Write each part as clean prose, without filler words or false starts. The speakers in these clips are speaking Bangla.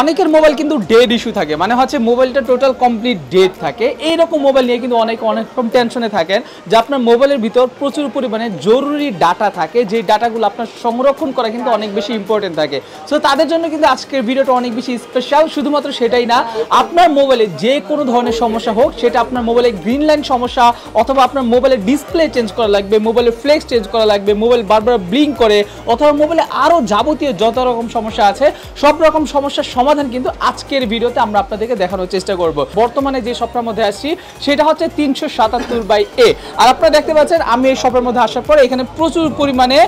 অনেকের মোবাইল কিন্তু ডেড ইস্যু থাকে, মানে হচ্ছে মোবাইলটা টোটাল কমপ্লিট ডেড থাকে। এইরকম মোবাইল নিয়ে কিন্তু অনেক রকম টেনশনে থাকেন যে আপনার মোবাইলের ভিতর প্রচুর পরিমাণে জরুরি ডাটা থাকে, যে ডাটাগুলো আপনার সংরক্ষণ করা কিন্তু অনেক বেশি ইম্পর্টেন্ট থাকে। সো তাদের জন্য কিন্তু আজকের ভিডিওটা অনেক বেশি স্পেশাল। শুধুমাত্র সেটাই না, আপনার মোবাইলে যে কোনো ধরনের সমস্যা হোক, সেটা আপনার মোবাইলে গ্রিন লাইন সমস্যা, অথবা আপনার মোবাইলের ডিসপ্লে চেঞ্জ করা লাগবে, মোবাইলের ফ্লেক্স চেঞ্জ করা লাগবে, মোবাইল বারবার ব্লিঙ্ক করে, অথবা মোবাইলে আরও যাবতীয় যত রকম সমস্যা আছে সব রকম সমস্যার সমাধান কিন্তু আজকের ভিডিওতে আমরা আপনাদেরকে দেখানোর চেষ্টা করব। বর্তমানে যে শপটার মধ্যে আসছি সেটা হচ্ছে 377/A। আর আপনারা দেখতে পাচ্ছেন আমি এই শপের মধ্যে আসার পর এখানে প্রচুর পরিমাণে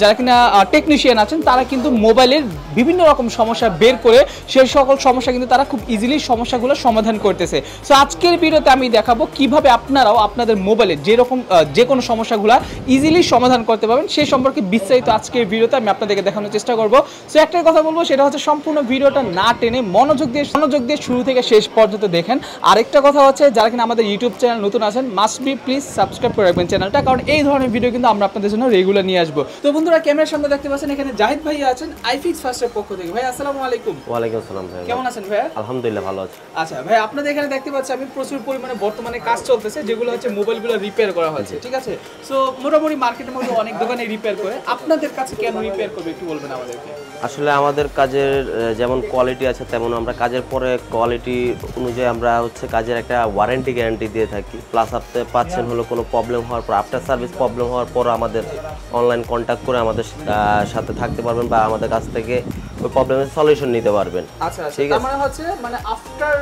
যারা কিনা টেকনিশিয়ান আছেন তারা কিন্তু মোবাইলের বিভিন্ন রকম সমস্যা বের করে সেই সকল সমস্যা কিন্তু তারা খুব ইজিলি সমস্যাগুলো সমাধান করতেছে। সো আজকের ভিডিওতে আমি দেখাবো কিভাবে আপনারাও আপনাদের মোবাইলের যেরকম যে কোনো সমস্যাগুলো ইজিলি সমাধান করতে পারবেন, সেই সম্পর্কে বিস্তারিত আজকের ভিডিওতে আমি আপনাদেরকে দেখানোর চেষ্টা করব। সো একটাই কথা বলবো, সেটা হচ্ছে সম্পূর্ণ ভিডিওটা না টেনে মনোযোগ দিয়ে শুরু থেকে শেষ পর্যন্ত দেখেন। আরেকটা কথা হচ্ছে, যারা কিনা আমাদের ইউটিউব চ্যানেল নতুন আছেন মাস্ট বি প্লিজ সাবস্ক্রাইব করে রাখবেন চ্যানেলটা, কারণ এই ধরনের ভিডিও কিন্তু আমরা আপনাদের জন্য রেগুলার নিয়ে আসবো। তো বন্ধুরা, ক্যামেরার সামনে দেখতে পাচ্ছেন এখানে জাহিদ ভাই আছেন আইফিক্স ফার্স্টের পক্ষ থেকে। ভাই আসসালামু আলাইকুম। ওয়ালাইকুম আসসালাম ভাই, কেমন আছেন ভাই? আলহামদুলিল্লাহ ভালো আছি। আচ্ছা ভাই, আপনাদের এখানে দেখতে পাচ্ছি আমি প্রচুর পরিমাণে বর্তমানে কাজ চলতেছে, যেগুলো হচ্ছে মোবাইলগুলো রিপেয়ার করা হচ্ছে, ঠিক আছে? সো মোটামুটি মার্কেটের মধ্যে অনেক দোকানে রিপেয়ার করে, আপনাদের কাছে কেন রিপেয়ার করবে একটু বলবেন আমাদেরকে। আসলে আমাদের কাজের যেমন কোয়ালিটি আছে তেমন আমরা কাজের পরে কোয়ালিটি অনুযায়ী আমরা হচ্ছে কাজের একটা ওয়ারেন্টি গ্যারান্টি দিয়ে থাকি। প্লাস আপনি পাচ্ছেন হলো কোনো প্রবলেম হওয়ার পর, আফটার সার্ভিস প্রবলেম হওয়ার পর আমাদের অনলাইন কন্ট্যাক্ট করে আমাদের সাথে থাকতে পারবেন বা আমাদের কাছ থেকে ওই প্রবলেমের সলিউশন নিতে পারবেন। আচ্ছা ঠিক আছে, মানে হচ্ছে মানে আফটার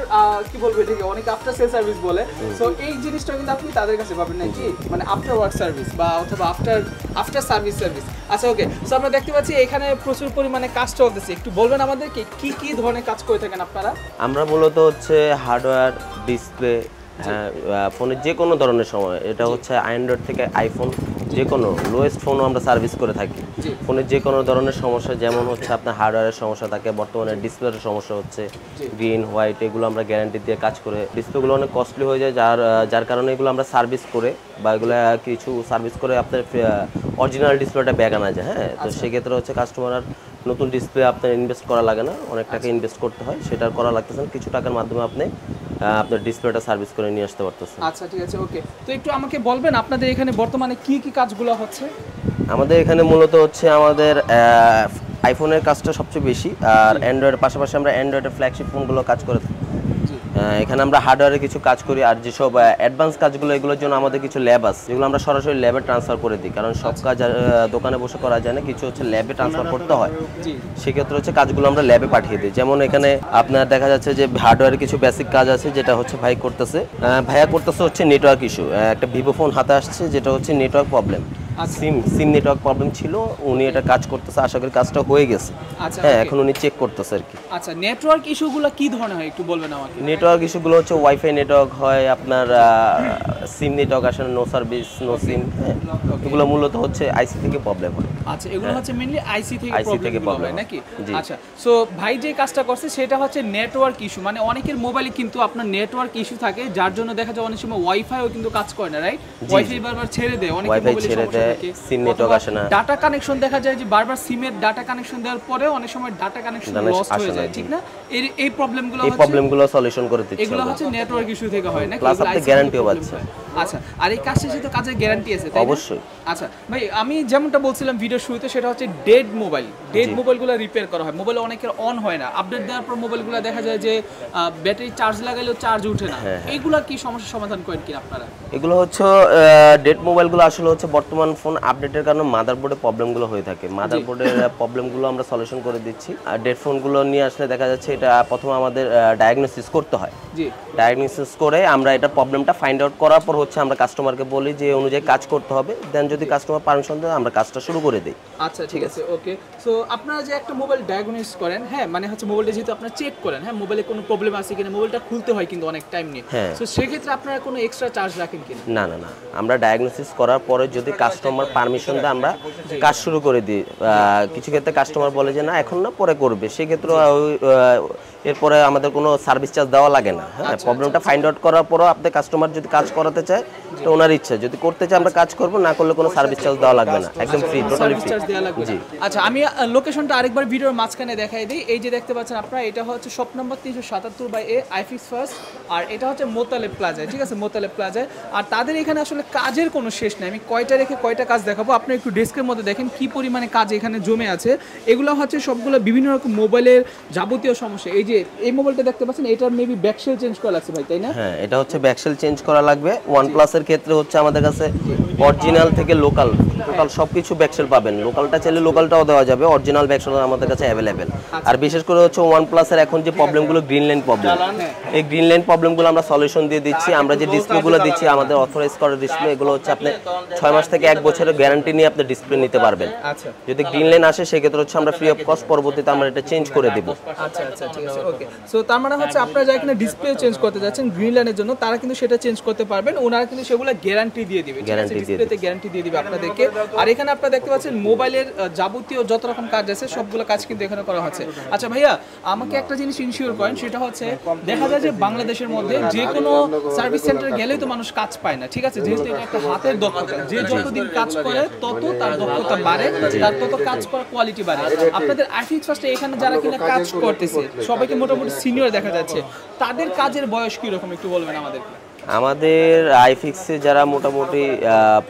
কি বলবো, ঠিক আছে, অনেক আফটার সেল সার্ভিস বলে। সো এই জিনিসটা কিন্তু আপনি তাদের কাছে পাবেন নাকি, মানে আফটার ওয়ার্ক সার্ভিস বা অথবা আফটার সার্ভিস। আচ্ছা ওকে, সো আমরা দেখতে পাচ্ছি এখানে প্রচুর পরিমাণে কাজ চলতেছে, একটু বলবেন আমাদেরকে কি কি ধরনের কাজ করে থাকেন আপনারা? আমরা মূলত হচ্ছে হার্ডওয়্যার, ডিসপ্লে, হ্যাঁ, ফোনের যে কোনো ধরনের সময়, এটা হচ্ছে অ্যান্ড্রয়েড থেকে আইফোন যে কোনো লোয়েস্ট ফোনও আমরা সার্ভিস করে থাকি। ফোনের যে কোনো ধরনের সমস্যা, যেমন হচ্ছে আপনার হার্ডওয়্যারের সমস্যা থাকে, বর্তমানে ডিসপ্লের সমস্যা হচ্ছে গ্রিন হোয়াইট, এগুলো আমরা গ্যারান্টি দিয়ে কাজ করে। ডিসপ্লেগুলো অনেক কস্টলি হয়ে যায়, যার কারণে এগুলো আমরা সার্ভিস করে বা এগুলো কিছু সার্ভিস করে আপনার অরিজিনাল ডিসপ্লেটা ব্যাক আনা যায়। হ্যাঁ, তো সেক্ষেত্রে হচ্ছে কাস্টমার আর নতুন ডিসপ্লে আপনার ইনভেস্ট করা লাগে না, অনেক টাকা ইনভেস্ট করতে হয়, সেটা করা লাগতেছে না, কিছু টাকার মাধ্যমে আপনি আপনার ডিসপ্লেটা সার্ভিস করে নিয়ে আসতে পারতেছেন। আচ্ছা ঠিক আছে ওকে, তো একটু আমাকে বলবেন আপনাদের এখানে বর্তমানে কি কি কাজগুলো হচ্ছে? আমাদের এখানে মূলত হচ্ছে আমাদের আইফোনের কাজটা সবচেয়ে বেশি, আর অ্যান্ড্রয়েডের পাশাপাশি আমরা অ্যান্ড্রয়েডের ফ্ল্যাগশিপ ফোনগুলো কাজ করে থাকি। এখানে আমরা হার্ডওয়্যারে কিছু কাজ করি, আর যেসব অ্যাডভান্স কাজগুলো এগুলোর জন্য আমাদের কিছু ল্যাব আছে, যেগুলো আমরা সরাসরি ল্যাবে ট্রান্সফার করে দিই, কারণ সব কাজ দোকানে বসে করা যায় না, কিছু হচ্ছে ল্যাবে ট্রান্সফার করতে হয়। সেক্ষেত্রে হচ্ছে কাজগুলো আমরা ল্যাবে পাঠিয়ে দিই। যেমন এখানে আপনার দেখা যাচ্ছে যে হার্ডওয়্যারে কিছু বেসিক কাজ আছে, যেটা হচ্ছে ভাইয়া করতেছে হচ্ছে নেটওয়ার্ক ইস্যু। একটা ভিভো ফোন হাতে আসছে, যেটা হচ্ছে নেটওয়ার্ক প্রবলেম, সিম নেটওয়ার্ক প্রবলেম ছিল, উনি এটা কাজ করতেছে, আশা করি কাজটা হয়ে গেছে। হ্যাঁ, এখন উনি চেক করতেছে আর কি। আচ্ছা, নেটওয়ার্ক ইস্যুগুলো কি ধরনের হয় একটু বলবেন আমাকে? নেটওয়ার্ক ইস্যুগুলো হচ্ছে ওয়াইফাই নেটওয়ার্ক হয়, আপনার সিম নেটওয়ার্ক আসলে নো সার্ভিস, নো সিম, এগুলো মূলত হচ্ছে আইসি থেকে প্রবলেম হয়। আচ্ছা, এগুলো হচ্ছে মেইনলি আইসি থেকে প্রবলেম হয় নাকি? আচ্ছা, সো ভাই যে কাজটা করছে সেটা হচ্ছে নেটওয়ার্ক ইস্যু, মানে অনেকের মোবাইলে কিন্তু আপনার নেটওয়ার্ক ইস্যু থাকে, যার জন্য দেখা যায় অনেক সময় ওয়াইফাইও কিন্তু কাজ করে না, রাইট? ওয়াইফাই বারবার ছেড়ে দেয়, অনেকের মোবাইলে সমস্যা থাকে, সিম নেটওয়ার্ক আসে না, ডাটা কানেকশন দেখা যায় যে বারবার সিমের ডাটা কানেকশন দেওয়ার পরেও অনেক সময় ডাটা কানেকশন লস্ট হয়ে যায়, ঠিক না? এই প্রবলেমগুলো সলিউশন করে দিচ্ছি, এগুলো হচ্ছে নেটওয়ার্ক ইস্যু থেকে হয় নাকি? প্লাস আপনি গ্যারান্টিও পাচ্ছেন। আচ্ছা, আর এই কাজ শেষে তো কাজের গ্যারান্টি আছে, তাই না? অবশ্যই। আচ্ছা ভাই, আমি যেমনটা বলছিলাম ভিডিও শুরুতে, সেটা হচ্ছে ডেড মোবাইলগুলো রিপেয়ার করা হয়। মোবাইল অনেকের অন হয় না, আপডেট দেওয়ার পর মোবাইলগুলো দেখা যায় যে ব্যাটারি চার্জ লাগাইলেও চার্জ উঠে না। এইগুলা কি সমস্যার সমাধান করেন কি আপনারা? এগুলো হচ্ছে ডেড মোবাইলগুলো আসলে হচ্ছে বর্তমান ফোন আপডেটের কারণে মাদারবোর্ডে প্রবলেমগুলো হয়ে থাকে, মাদারবোর্ডের প্রবলেমগুলো আমরা সলিউশন করে দিচ্ছি। আর ডেড ফোনগুলো নিয়ে আসলে দেখা যাচ্ছে এটা প্রথমে আমাদের ডায়াগনোসিস করতে হয়। ডায়াগনোসিস করে আমরা এটা প্রবলেমটা ফাইন্ড আউট করার পর হচ্ছে আমরা কাস্টমারকে বলি যে অনুযায়ী কাজ করতে হবে, দেন যদি কাস্টমার পারমিশন দেয় আমরা কাজটা শুরু করে দিই। আচ্ছা ঠিক আছে ওকে, সো আপনারা যে একটা মোবাইল ডায়াগনোসিস করেন, হ্যাঁ, মানে হচ্ছে মোবাইলটা যেহেতু আপনারা চেক করেন, হ্যাঁ, মোবাইলে কোনো প্রবলেম আছে কিনা, মোবাইলটা খুলতে হয় কিন্তু অনেক টাইম নিয়ে, সো সেক্ষেত্রে আপনারা কোনো এক্সট্রা চার্জ রাখেন কিনা? না, আমরা ডায়াগনোসিস করার পরে যদি কাস্টমার পারমিশন দেয় আমরা কাজ শুরু করে দিই। কিছু ক্ষেত্রে কাস্টমার বলে যে না এখন না, পরে করবে, সেক্ষেত্রে এরপরে আমাদের কোনো সার্ভিস চার্জ দেওয়া লাগে না। হ্যাঁ, প্রবলেমটা ফাইন্ড আউট করার পরও আপনি কাস্টমার যদি কাজ করাতে চায় তো ওনার ইচ্ছা, যদি করতে চায় আমরা কাজ করব, না করলে কোনো সার্ভিস চার্জ দেওয়া লাগবে না, একদম ফ্রি, টোটালি ফ্রি। জি আচ্ছা, আমি লোকেশনটা আরেকবার ভিডিওর মাঝখানে দেখাই দিই। এই যে দেখতে পাচ্ছেন আপনারা, এটা হচ্ছে shop number 377/A iFix first, আর এটা হচ্ছে মোতালেব প্লাজায়, ঠিক আছে, মোতালেব প্লাজায়। আর তাদের এখানে আসলে কাজের কোনো শেষ নেই, আমি কয়টা রেখে কয়টা কাজ দেখাবো, আপনি একটু ডেস্কের মধ্যে দেখেন কি পরিমাণে কাজ এখানে জমে আছে। এগুলো হচ্ছে সবগুলো বিভিন্ন রকম মোবাইলের যাবতীয় সমস্যা। এই যে এই মোবাইলটা দেখতে পাচ্ছেন, এটার মেবি ব্যাকসেল চেঞ্জ করা লাগছে ভাই, তাই না? হ্যাঁ, এটা হচ্ছে ব্যাকসেল চেঞ্জ করা লাগবে। OnePlus এর ক্ষেত্রে হচ্ছে আমাদের কাছে অরিজিনাল থেকে লোকাল টোটাল সবকিছু ব্যাকসেল পাবেন। লোকালটা চাইলে লোকালটাও দেওয়া যাবে, অরিজিনাল ব্যাকসেল আমাদের কাছে অ্যাভেলেবেল। আর বিশেষ করে হচ্ছে OnePlus এর এখন যে প্রবলেমগুলো, গ্রিন লাইন প্রবলেম, এই গ্রিন লাইন প্রবলেমগুলো আমরা সলিউশন দিয়ে দিচ্ছি। আমরা যে ডিসপ্লেগুলো দিচ্ছি আমাদের অথরাইজ করা ডিসপ্লে, এগুলো হচ্ছে আপনি 6 মাস থেকে 1 বছরের গ্যারান্টি নিয়ে আপনি ডিসপ্লে নিতে পারবেন। আচ্ছা, যদি গ্রিন লাইন আসে সেক্ষেত্রে হচ্ছে আমরা ফ্রি অফ কস্ট পরবর্তীতে আমরা এটা চেঞ্জ করে দেব। আচ্ছা আচ্ছা, ঠিক আছে, ওকে। সো তার মানে হচ্ছে আপনারা যারা এখানে ডিসপ্লে চেঞ্জ করতে যাচ্ছেন গ্রিন লাইনের জন্য, তারা কিন্তু সেটা চেঞ্জ করতে পারবেন। ওনারা কিন্তু সেগুলো গ্যারান্টি দিয়ে দিবে, ডিসপ্লেতে গ্যারান্টি দিয়ে দিবে আপনাদেরকে। আর এখানে আপনারা দেখতে পাচ্ছেন মোবাইলের যাবতীয় যত রকম কাজ আছে সবগুলো কাজ কিন্তু এখানে করা হচ্ছে। আচ্ছা ভাইয়া, আমাকে একটা জিনিস ইনশিওর করেন, সেটা হচ্ছে দেখা যায় যে বাংলাদেশের মধ্যে যে কোনো সার্ভিস সেন্টারে গেলেই তো মানুষ কাজ পায় না, ঠিক আছে, যেহেতু এটা একটা হাতের দক্ষতা, যে যতদিন কাজ করে তত তার দক্ষতা বাড়ে, তার তত কাজ করার কোয়ালিটি বাড়ে। আপনাদের আইফিক্স ফার্স্টে এখানে যারা কিনা কাজ করতেছে সবাইকে মোটামুটি সিনিয়র দেখা যাচ্ছে, তাদের কাজের বয়স কি রকম একটু বলবেন আমাদেরকে? আমাদের আইফিক্সে যারা মোটামুটি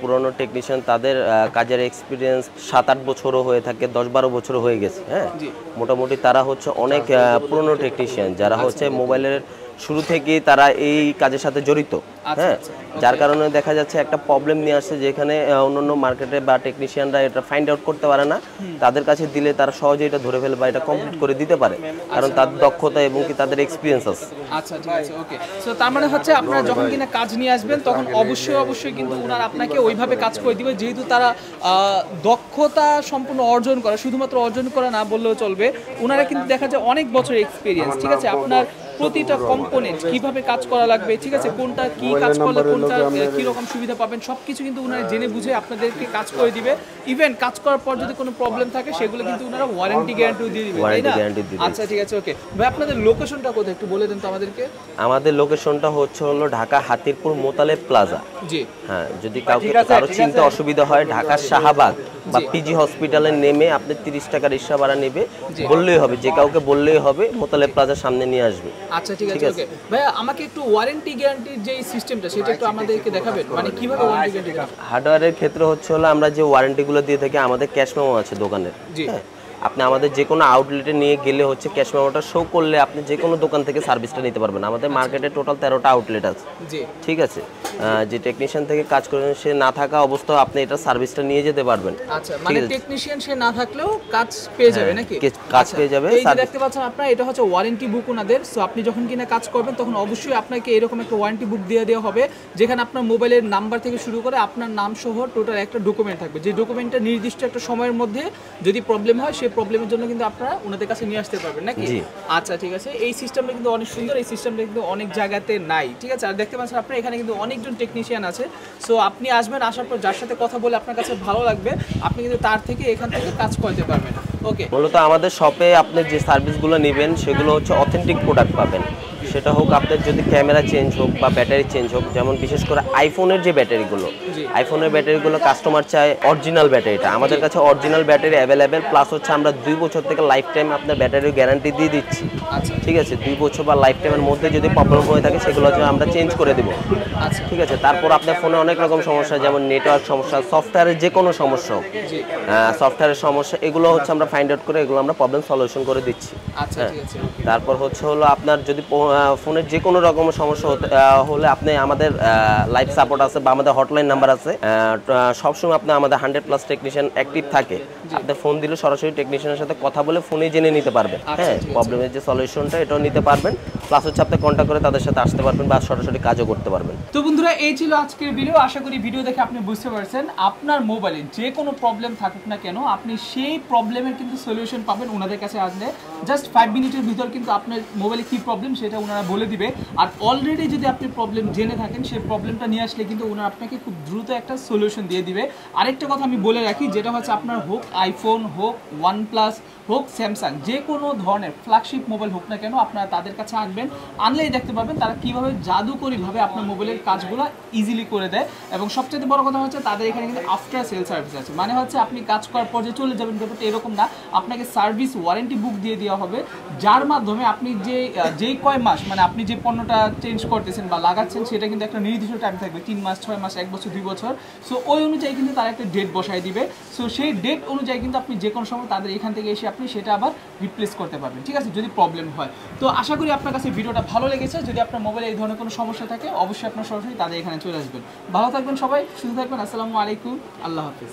পুরনো টেকনিশিয়ান, তাদের কাজের এক্সপিরিয়েন্স 7-8 বছরও হয়ে থাকে, 10-12 বছর হয়ে গেছে। হ্যাঁ, মোটামুটি তারা হচ্ছে অনেক পুরনো টেকনিশিয়ান, যারা হচ্ছে মোবাইলের শুরু থেকেই তারা এই কাজের সাথে জড়িত। হ্যাঁ, যার কারণে দেখা যাচ্ছে একটা প্রবলেম নিয়ে আসছে, যেখানে অন্যান্য মার্কেটে বা টেকনিশিয়ানরা এটা ফাইন্ড আউট করতে পারে না, তাদের কাছে দিলে তারা সহজে এটা ধরে ফেলে বা এটা কমপ্লিট করে দিতে পারে, কারণ তাদের দক্ষতা এবং কি তাদের এক্সপিরিয়েন্স আছে। আচ্ছা, ঠিক আছে, ওকে। সো তার মানে হচ্ছে আপনারা যখন কিনা কাজ নিয়ে আসবেন তখন অবশ্যই কিন্তু ওনারা আপনাকে ওইভাবে কাজ করে দিবে, যেহেতু তারা দক্ষতা সম্পূর্ণ অর্জন করে, শুধুমাত্র অর্জন করে না বললেও চলবে, ওনারা কিন্তু দেখা যায় অনেক বছর এক্সপিরিয়েন্স, ঠিক আছে। আপনার প্রতিটা কম্পোনেন্ট কিভাবে কাজ করা লাগবে, ঠিক আছে, কোনটা কি কাজ করলে কোনটা কি রকম সুবিধা পাবেন, সবকিছু কিন্তু ওনারা জেনে বুঝে আপনাদেরকে কাজ করে দিবে। ইভেন কাজ করার পর যদি কোনো প্রবলেম থাকে সেগুলো কিন্তু ওনারা ওয়ারেন্টি গ্যারান্টিও দিয়ে দিবে, তাই না? আচ্ছা, ঠিক আছে, ওকে ভাই। আপনাদের লোকেশনটা কোথায় একটু বলে দেন তো আমাদেরকে। আমাদের লোকেশনটা হলো ঢাকা হাতিরপুল মোতালেব প্লাজা। জি হ্যাঁ, যদি কারো চিনতে অসুবিধা হয়, ঢাকার শাহবাগ বা পিজি হসপিটালে নেমে আপনি 30 টাকা রিক্সা ভাড়া নেবে, বললেই হবে, যে কাউকে বললেই হবে, মোতালেব প্লাজার সামনে নিয়ে আসবে। আচ্ছা, ঠিক আছে, ওকে ভাইয়া। আমাকে একটু ওয়ারেন্টি গ্যারান্টির যে সিস্টেমটা সেটা একটু আমাদেরকে দেখাবেন, মানে কিভাবে ওয়ারেন্টি গ্যারান্টি? হার্ডওয়্যারের ক্ষেত্রে হচ্ছে আমরা যে ওয়ারেন্টিগুলো দিয়ে থাকি, আমাদের ক্যাশ মেমো আছে দোকানের। হ্যাঁ, আপনি আমাদের যে কোনো আউটলেটে নিয়ে গেলে হচ্ছে ক্যাশ মেমোটা শো করলে আপনি যে কোনো দোকান থেকে সার্ভিসটা নিতে পারবেন। আমাদের মার্কেটে টোটাল 13টা আউটলেট আছে, ঠিক আছে। যে টেকনিশিয়ান থেকে কাজ করেন সে না থাকা অবস্থায় আপনি এটা সার্ভিসটা নিয়ে যেতে পারবেন। আচ্ছা, মানে টেকনিশিয়ান সে না থাকলেও কাজ পেয়ে যাবে নাকি? কাজ পেয়ে যাবে। এই যে দেখতে পাচ্ছেন আপনারা, এটা হচ্ছে ওয়ারেন্টি বুক ওনাদের। সো আপনি যখন কিনা কাজ করবেন তখন অবশ্যই আপনাকে এরকম একটা ওয়ারেন্টি বুক দিয়ে দেওয়া হবে, যেখানে আপনার মোবাইলের নাম্বার থেকে শুরু করে আপনার নাম সহ টোটাল একটা ডকুমেন্ট থাকবে, যে ডকুমেন্টটা নির্দিষ্ট একটা সময়ের মধ্যে যদি প্রবলেম হয় সেই প্রবলেমের জন্য কিন্তু আপনারা ওনাদের কাছে নিয়ে আসতে পারবেন নাকি? আচ্ছা, ঠিক আছে। এই সিস্টেমটা কিন্তু অনেক সুন্দর, এই সিস্টেমটা কিন্তু অনেক জায়গাতে নাই, ঠিক আছে। আর দেখতে পাচ্ছেন আপনারা এখানে কিন্তু অনেকজন টেকনিশিয়ান আছে। সো আপনি আসবেন, আসার পর যার সাথে কথা বলে আপনার কাছে ভালো লাগবে, আপনি কিন্তু তার থেকে এখান থেকে কাজ করতে পারবেন। ওকে, মূলত আমাদের শপে আপনি যে সার্ভিসগুলো নেবেন সেগুলো হচ্ছে অথেন্টিক প্রোডাক্ট পাবেন, সেটা হোক আপনার যদি ক্যামেরা চেঞ্জ হোক বা ব্যাটারি চেঞ্জ হোক। যেমন বিশেষ করে আইফোনের যে ব্যাটারিগুলো, আইফোনের ব্যাটারিগুলো কাস্টমার চায় অরিজিনাল ব্যাটারিটা, আমাদের কাছে অরিজিনাল ব্যাটারি অ্যাভেলেবেল, প্লাস হচ্ছে আমরা 2 বছর থেকে লাইফ টাইম আপনার ব্যাটারির গ্যারান্টি দিয়ে দিচ্ছি, ঠিক আছে। 2 বছর বা লাইফ টাইমের মধ্যে যদি প্রবলেম হয়ে থাকে সেগুলো হচ্ছে আমরা চেঞ্জ করে দেবো, ঠিক আছে। তারপর আপনার ফোনে অনেক রকম সমস্যা, যেমন নেটওয়ার্ক সমস্যা, সফটওয়্যারের যে কোনো সমস্যা হোক, সফটওয়্যারের সমস্যা, এগুলো হচ্ছে আমরা ফাইন্ড আউট করে এগুলো আমরা প্রবলেম সলিউশন করে দিচ্ছি। তারপর হচ্ছে আপনার যদি ফোনের যে কোনো রকমের সমস্যা হলে আপনি আমাদের লাইভ সাপোর্ট আছে বা আমাদের হটলাইন নাম্বার আছে, সবসময় আপনি আমাদের 100+ টেকনিশিয়ান অ্যাক্টিভ থাকে, আপনি ফোন দিলে সরাসরি টেকনিশিয়ানের সাথে কথা বলে ফোনে জেনে নিতে পারবেন। হ্যাঁ, প্রবলেমের যে সলিউশনটা এটাও নিতে পারবেন, প্লাস হচ্ছে আপনি কন্ট্যাক্ট করে তাদের সাথে আসতে পারবেন বা সরাসরি কাজও করতে পারবেন। তো বন্ধুরা, এই ছিল আজকের ভিডিও। আশা করি ভিডিও দেখে আপনি বুঝতে পারছেন আপনার মোবাইলে যে কোনো প্রবলেম থাকুক না কেন, আপনি সেই প্রবলেমের কিন্তু সলিউশন পাবেন ওনাদের কাছে আসলে। জাস্ট 5 মিনিটের ভিতর কিন্তু আপনার মোবাইলে কি প্রবলেম সেটা ওনারা বলে দিবে। আর অলরেডি যদি আপনি প্রবলেম জেনে থাকেন, সেই প্রবলেমটা নিয়ে আসলে কিন্তু ওনারা আপনাকে খুব দ্রুত একটা সলিউশন দিয়ে দিবে। আরেকটা কথা আমি বলে রাখি, যেটা হচ্ছে আপনার হোক আইফোন হোক, ওয়ানপ্লাস হোক, স্যামসাং, যে কোনো ধরনের ফ্ল্যাগশিপ মোবাইল হোক না কেন আপনারা তাদের কাছে আসবেন, আনলেই দেখতে পাবেন তারা কীভাবে জাদুকরীভাবে আপনার মোবাইলের কাজগুলো ইজিলি করে দেয়। এবং সবচেয়ে বড় কথা হচ্ছে তাদের এখানে কিন্তু আফটার সেল সার্ভিস আছে, মানে হচ্ছে আপনি কাজ করার পর যে চলে যাবেন ব্যাপারটা এরকম না, আপনাকে সার্ভিস ওয়ারেন্টি বুক দিয়ে দেওয়া হবে, যার মাধ্যমে আপনি যেই কয় মাস মানে আপনি যে পণ্যটা চেঞ্জ করতেছেন বা লাগাচ্ছেন সেটা কিন্তু একটা নির্দিষ্ট টাইম থাকবে, 3 মাস, 6 মাস, 1 বছর, 2 বছর। সো ওই অনুযায়ী কিন্তু তারা একটা ডেট বসায় দিবে। সো সেই ডেট অনুযায়ী কিন্তু আপনি যে কোনো সময় তাদের এখান থেকে এসে আপনি সেটা আবার রিপ্লেস করতে পারবেন, ঠিক আছে, যদি প্রবলেম হয়। তো আশা করি আপনার কাছে ভিডিওটা ভালো লেগেছে। যদি আপনার মোবাইলে এই ধরনের কোনো সমস্যা থাকে অবশ্যই আপনার সরাসরি তাদের এখানে চলে আসবেন। ভালো থাকবেন সবাই, সুস্থ থাকবেন। আসসালামু আলাইকুম, আল্লাহ হাফিজ।